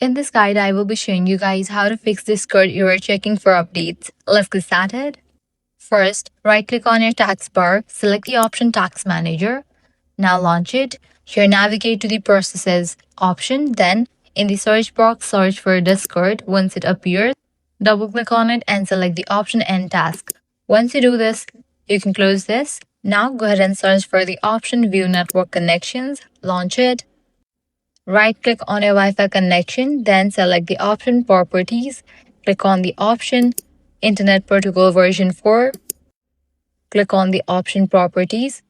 In this guide, I will be showing you guys how to fix Discord error checking for updates. Let's get started. First, right-click on your taskbar, select the option Task Manager. Now launch it. Here, navigate to the Processes option. Then, in the search box, search for Discord. Once it appears, double-click on it and select the option End Task. Once you do this, you can close this. Now, go ahead and search for the option View Network Connections. Launch it. Right-click on your Wi-Fi connection, then select the option Properties. Click on the option Internet Protocol version 4. Click on the option Properties.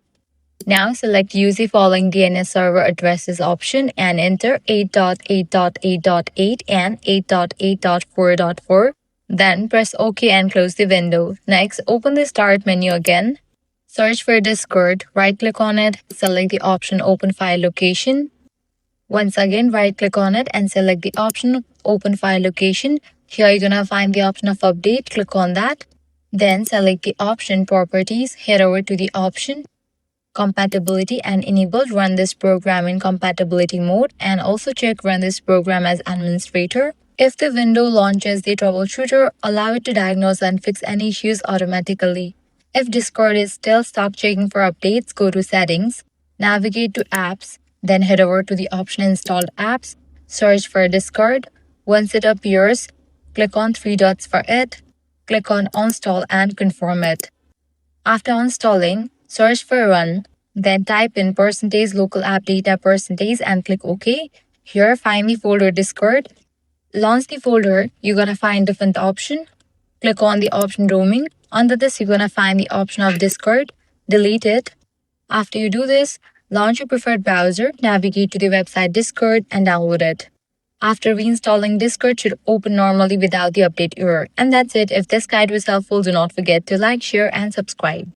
Now select Use the following DNS server addresses option and enter 8.8.8.8 and 8.8.4.4. Then press OK and close the window. Next, open the Start menu again. Search for Discord, right-click on it, select the option Open File Location. Once again, right-click on it and select the option Open File Location. Here you're gonna find the option of Update. Click on that. Then select the option Properties. Head over to the option Compatibility and enable Run this program in compatibility mode, and also check Run this program as administrator. If the window launches the troubleshooter, allow it to diagnose and fix any issues automatically. If Discord is still stuck checking for updates, go to Settings, navigate to Apps, then head over to the option Installed Apps, search for Discord. Once it appears, click on three dots for it, click on Install and confirm it. After installing, search for Run, then type in %local app data % and click OK. Here, find the folder Discord. Launch the folder, you're gonna find different option. Click on the option Roaming. Under this, you're gonna find the option of Discord. Delete it. After you do this, launch your preferred browser, navigate to the website Discord and download it. After reinstalling, Discord should open normally without the update error. And that's it. If this guide was helpful, do not forget to like, share, and subscribe.